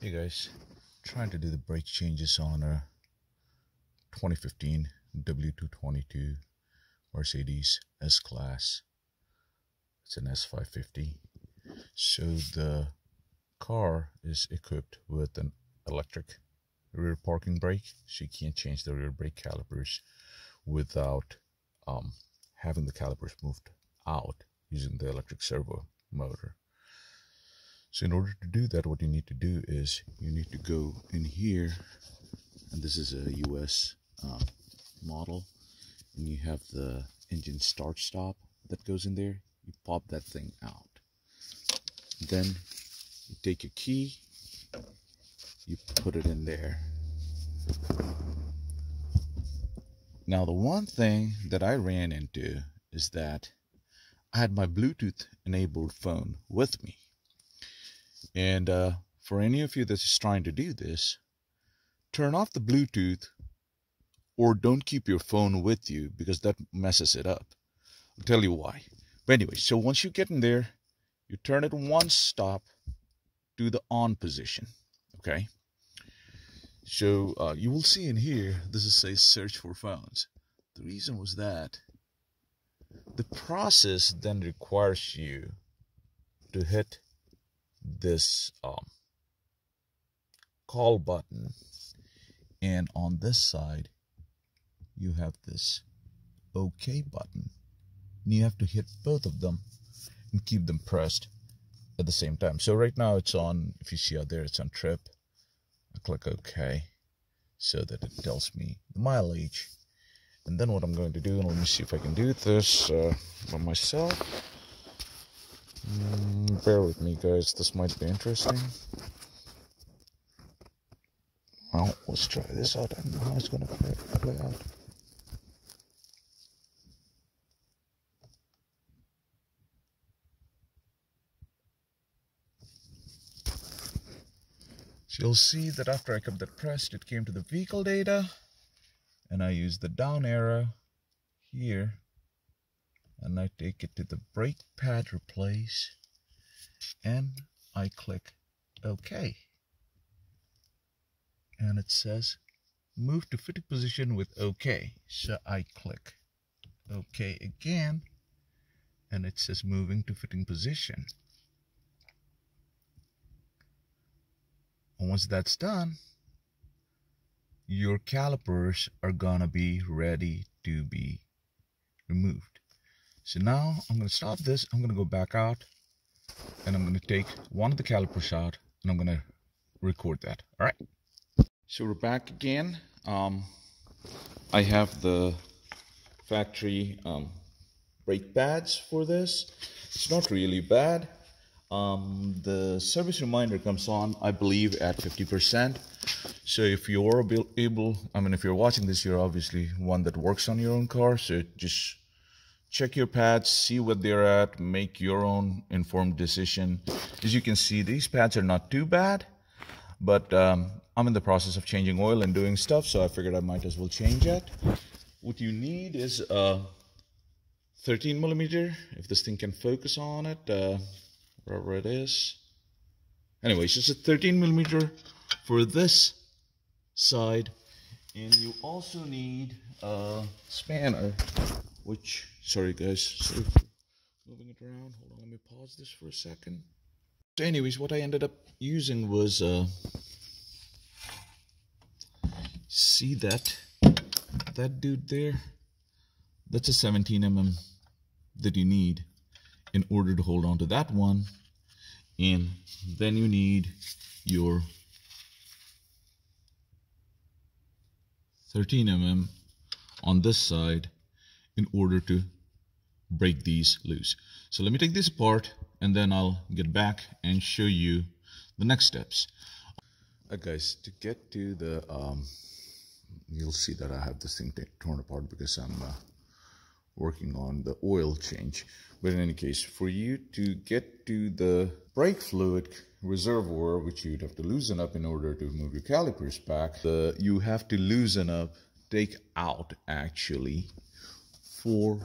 Hey guys, trying to do the brake changes on a 2015 W222 Mercedes S-Class. It's an S550. So the car is equipped with an electric rear parking brake, so you can't change the rear brake calipers without having the calipers moved out using the electric servo motor. So in order to do that, what you need to do is you need to go in here, and this is a US model, and you have the engine start stop that goes in there. You pop that thing out. Then you take your key, you put it in there. Now the one thing that I ran into is that I had my Bluetooth enabled phone with me. And for any of you that's trying to do this, turn off the Bluetooth or don't keep your phone with you, because that messes it up. I'll tell you why. But anyway, so once you get in there, you turn it one stop to the on position. Okay. So you will see in here, this is says search for phones. The reason was that the process then requires you to hit this call button, and on this side you have this OK button, and you have to hit both of them and keep them pressed at the same time. So right now it's on, if you see out there, it's on trip. I click OK so that it tells me the mileage. And then what I'm going to do, and let me see if I can do this by myself. Bear with me, guys. This might be interesting. Well, let's try this out. I don't know how it's going to play out. So you'll see that after I kept that pressed, it came to the vehicle data, and I use the down arrow here, and I take it to the brake pad replace, and I click OK. And it says move to fitting position with OK. So I click OK again, and it says moving to fitting position. And once that's done, your calipers are gonna be ready to be removed. So now I'm going to stop this, I'm going to go back out, and I'm going to take one of the calipers out, and I'm going to record that. All right. So we're back again. I have the factory brake pads for this. It's not really bad. The service reminder comes on, I believe, at 50%. So if you're if you're watching this, you're obviously one that works on your own car. So just check your pads, see what they're at, make your own informed decision. As you can see, these pads are not too bad, but I'm in the process of changing oil and doing stuff, so I figured I might as well change it. What you need is a 13 millimeter, if this thing can focus on it, wherever it is. Anyway, it's just a 13 millimeter for this side, and you also need a spanner, which, sorry guys, sorry for moving it around. Hold on, let me pause this for a second. So anyways, what I ended up using was see that dude there? That's a 17 mm that you need in order to hold on to that one, and then you need your 13 mm on this side in order to break these loose. So let me take this apart, and then I'll get back and show you the next steps. Guys, to get to the you'll see that I have this thing torn apart because I'm working on the oil change. But in any case, for you to get to the brake fluid reservoir, which you'd have to loosen up in order to move your calipers back, you have to loosen up, take out actually 4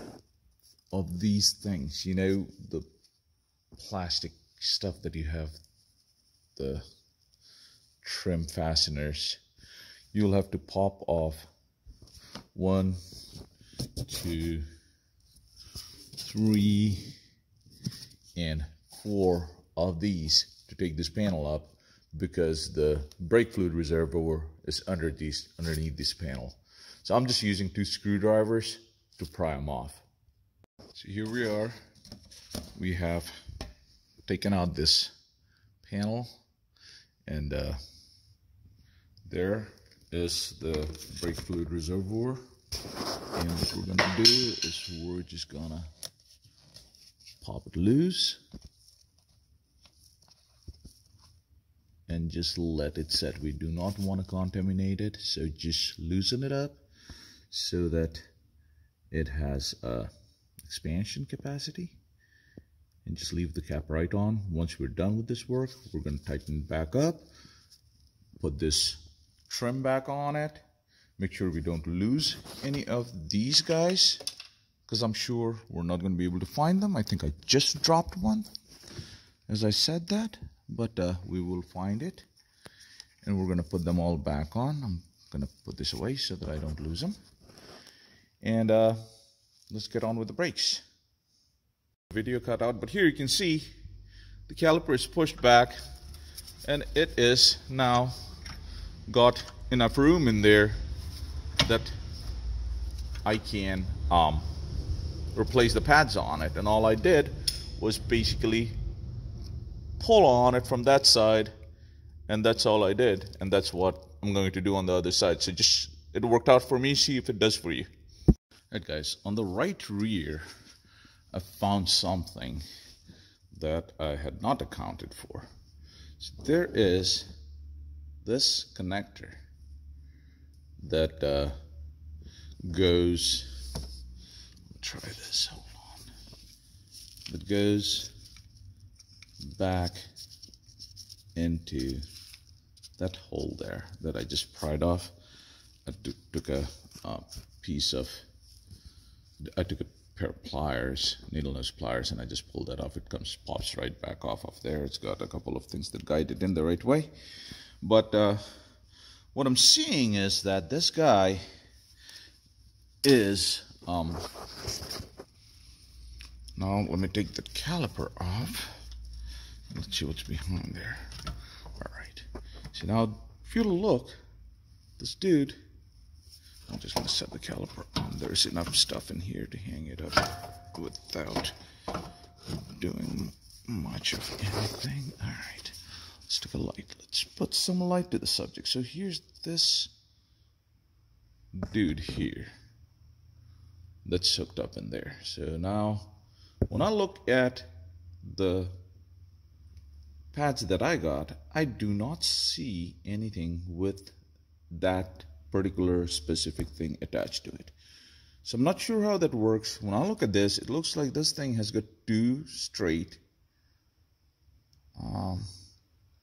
of these things, you know, the plastic stuff that you have, the trim fasteners. You'll have to pop off 1, 2, 3, and 4 of these to take this panel up, because the brake fluid reservoir is underneath this panel. So I'm just using 2 screwdrivers to pry them off. So here we are. We have taken out this panel, and there is the brake fluid reservoir. And what we're gonna do is we're just gonna pop it loose and just let it set. We do not want to contaminate it, so just loosen it up so that it has expansion capacity, and just leave the cap right on. Once we're done with this work, we're going to tighten it back up, put this trim back on it, make sure we don't lose any of these guys, because I'm sure we're not going to be able to find them. I think I just dropped one as I said that, but we will find it, and we're going to put them all back on. I'm going to put this away so that I don't lose them, and let's get on with the brakes. Video cut out, but here you can see the caliper is pushed back, and it is now got enough room in there that I can replace the pads on it. And all I did was basically pull on it from that side, and that's all I did, and that's what I'm going to do on the other side. So just, it worked out for me. See if it does for you. Alright guys, on the right rear I found something that I had not accounted for. So there is this connector that goes, try this, hold on, that goes back into that hole there that I just pried off. I took a piece of, I took a pair of pliers, needle nose pliers, and I just pulled that off. It pops right back off of there. It's got a couple of things that guide it in the right way. But what I'm seeing is that this guy is, now let me take the caliper off. Let's see what's behind there. Alright. So now, if you look, this dude, I'm just going to set the caliper on. There's enough stuff in here to hang it up without doing much of anything. Alright, let's take a light. Let's put some light to the subject. So here's this dude here that's hooked up in there. So now, when I look at the pads that I got, I do not see anything with that particular specific thing attached to it. So I'm not sure how that works. When I look at this, it looks like this thing has got 2 straight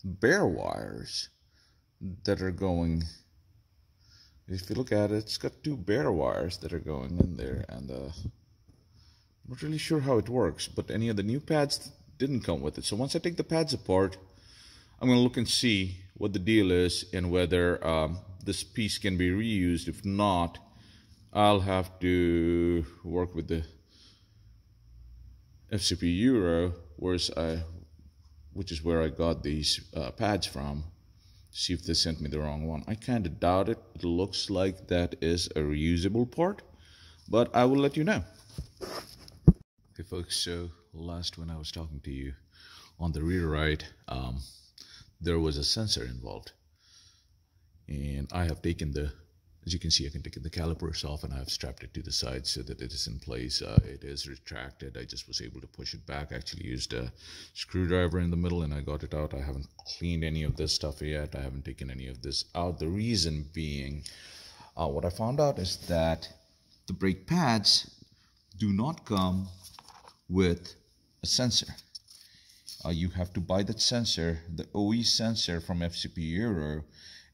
bare wires that are going, if you look at it, it's got 2 bare wires that are going in there, and I'm not really sure how it works, but any of the new pads didn't come with it. So once I take the pads apart, I'm going to look and see what the deal is and whether this piece can be reused. If not, I'll have to work with the FCP Euro, which is where I got these pads from, see if they sent me the wrong one. I kind of doubt it. It looks like that is a reusable part, but I will let you know. Okay folks, so last when I was talking to you on the rear right, there was a sensor involved. And I have taken the, as you can see, I can take the calipers off, and I have strapped it to the side so that it is in place. It is retracted. I just was able to push it back. I actually used a screwdriver in the middle, and I got it out. I haven't cleaned any of this stuff yet. I haven't taken any of this out. The reason being, what I found out is that the brake pads do not come with a sensor. You have to buy that sensor, the OE sensor from FCP Euro.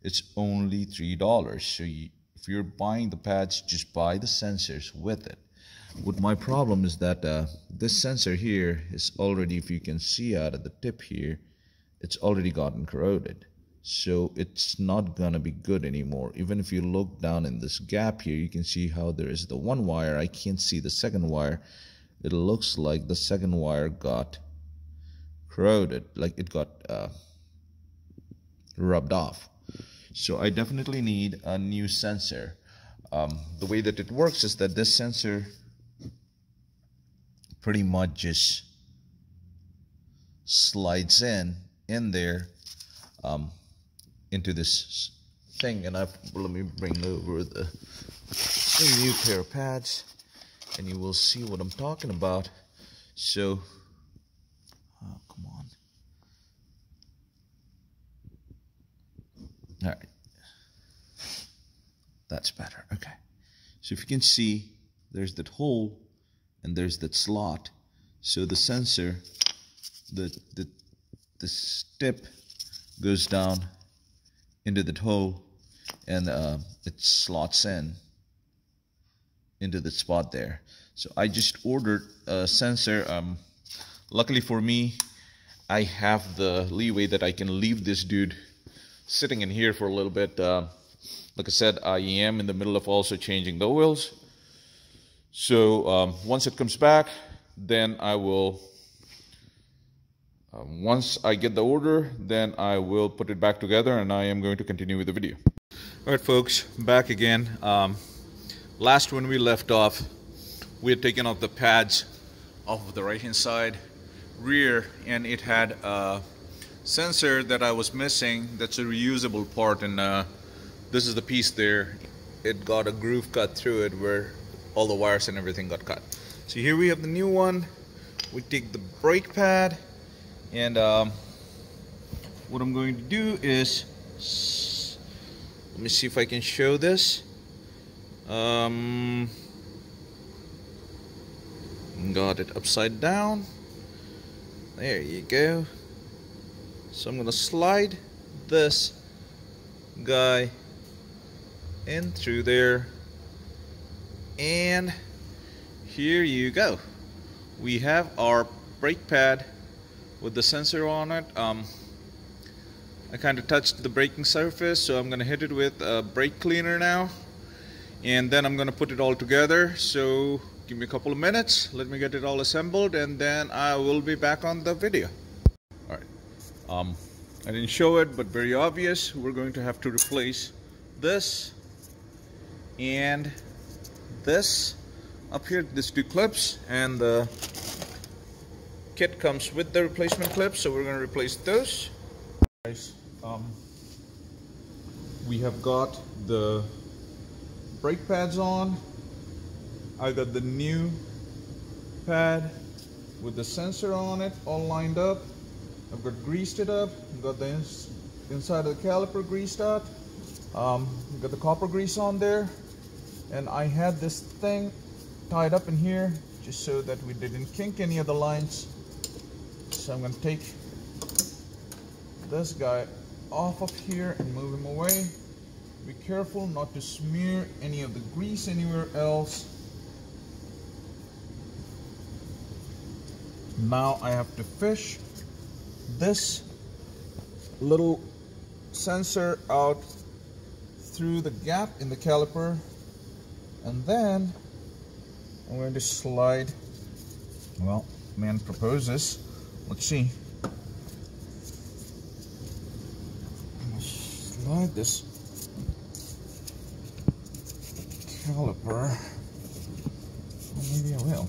It's only $3. So if you're buying the pads, just buy the sensors with it. What my problem is that this sensor here is already, if you can see out of the tip here, it's already gotten corroded. so it's not gonna be good anymore. Even if you look down in this gap here, you can see how there is the one wire. I can't see the second wire. It looks like the second wire got corroded, like it got rubbed off. So I definitely need a new sensor. The way that it works is that this sensor pretty much just slides in there into this thing, and let me bring over the new pair of pads and you will see what I'm talking about. So come on. All right, that's better. Okay, so if you can see, there's that hole and there's that slot. So the sensor, the tip goes down into that hole, and it slots into the spot there. So I just ordered a sensor. Luckily for me, I have the leeway that I can leave this dude sitting in here for a little bit. Like I said, I am in the middle of also changing the oils. So once it comes back, then I will, once I get the order, then I will put it back together, and I am going to continue with the video. Alright folks, back again. Last when we left off, we had taken off the pads off of the right hand side rear, and it had a sensor that I was missing. That's a reusable part, and this is the piece there. It got a groove cut through it where all the wires and everything got cut. So here we have the new one. We take the brake pad, and what I'm going to do is, let me see if I can show this. Got it upside down. There you go. So I'm gonna slide this guy in through there, and here you go. We have our brake pad with the sensor on it. I kind of touched the braking surface, so I'm gonna hit it with a brake cleaner now, and then I'm gonna put it all together. So give me a couple of minutes, let me get it all assembled, and then I will be back on the video. Alright, I didn't show it, but very obvious. We're going to have to replace this and this up here, these two clips, and the kit comes with the replacement clips, so we're going to replace those. Guys, we have got the brake pads on. I got the new pad with the sensor on it all lined up. I've got greased it up, got the inside of the caliper greased up, got the copper grease on there, and I had this thing tied up in here just so that we didn't kink any of the lines. So I'm going to take this guy off of here and move him away. Be careful not to smear any of the grease anywhere else. Now I have to fish this little sensor out through the gap in the caliper, and then I'm going to slide, well, man proposes, let's see. I'm going to slide this caliper, well, maybe I will.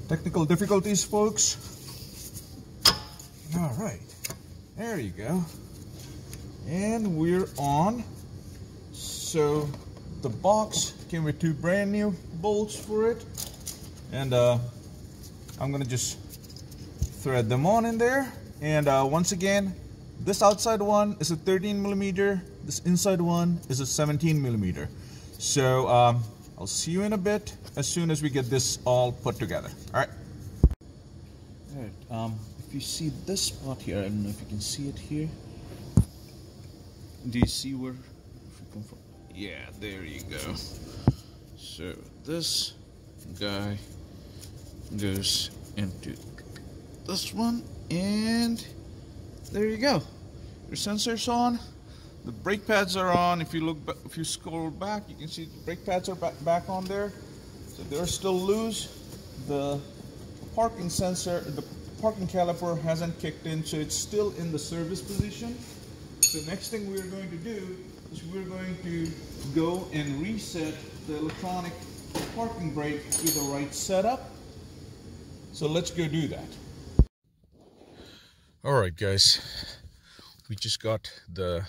Technical difficulties, folks. All right, there you go. And we're on. So the box came with two brand new bolts for it, and I'm gonna just thread them on in there. And once again, this outside one is a 13mm, this inside one is a 17mm. So I'll see you in a bit as soon as we get this all put together. All right. All right. If you see this spot here, I don't know if you can see it here. Do you see where? Yeah, there you go. So this guy goes into this one, and there you go. Your sensor's on. The brake pads are on. If you scroll back, you can see the brake pads are back on there. So they're still loose. The parking sensor, the parking caliper hasn't kicked in, so it's still in the service position. So next thing we're going to do is we're going to go and reset the electronic parking brake to the right setup. So let's go do that. Alright guys, we just got the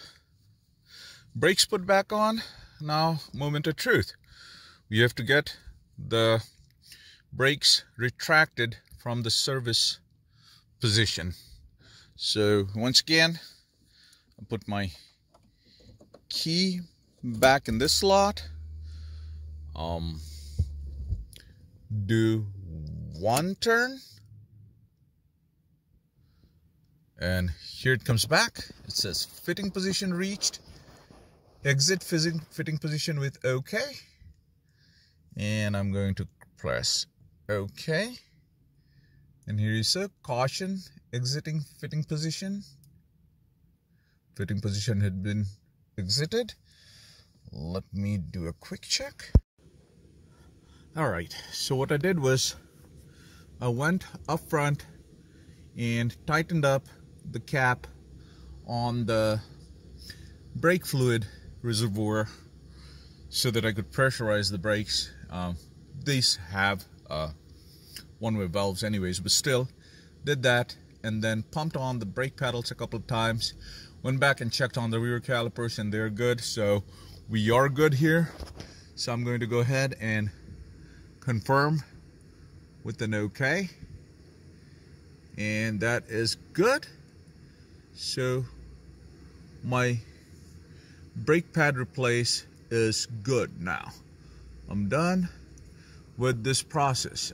brakes put back on. Now, moment of truth. We have to get the brakes retracted from the service position. So once again, I put my key back in this slot. Do one turn, and here it comes back. It says fitting position reached. Exit fitting position with OK. And I'm going to press OK. And here is a caution, exiting fitting position. Fitting position had been exited. Let me do a quick check. Alright, so what I did was I went up front and tightened up the cap on the brake fluid reservoir so that I could pressurize the brakes. These have one-way valves anyways, but still did that, and then pumped on the brake pedals a couple of times. Went back and checked on the rear calipers and they're good, so we are good here. So I'm going to go ahead and confirm with an OK, and that is good. So my brake pad replace is good now. I'm done with this process.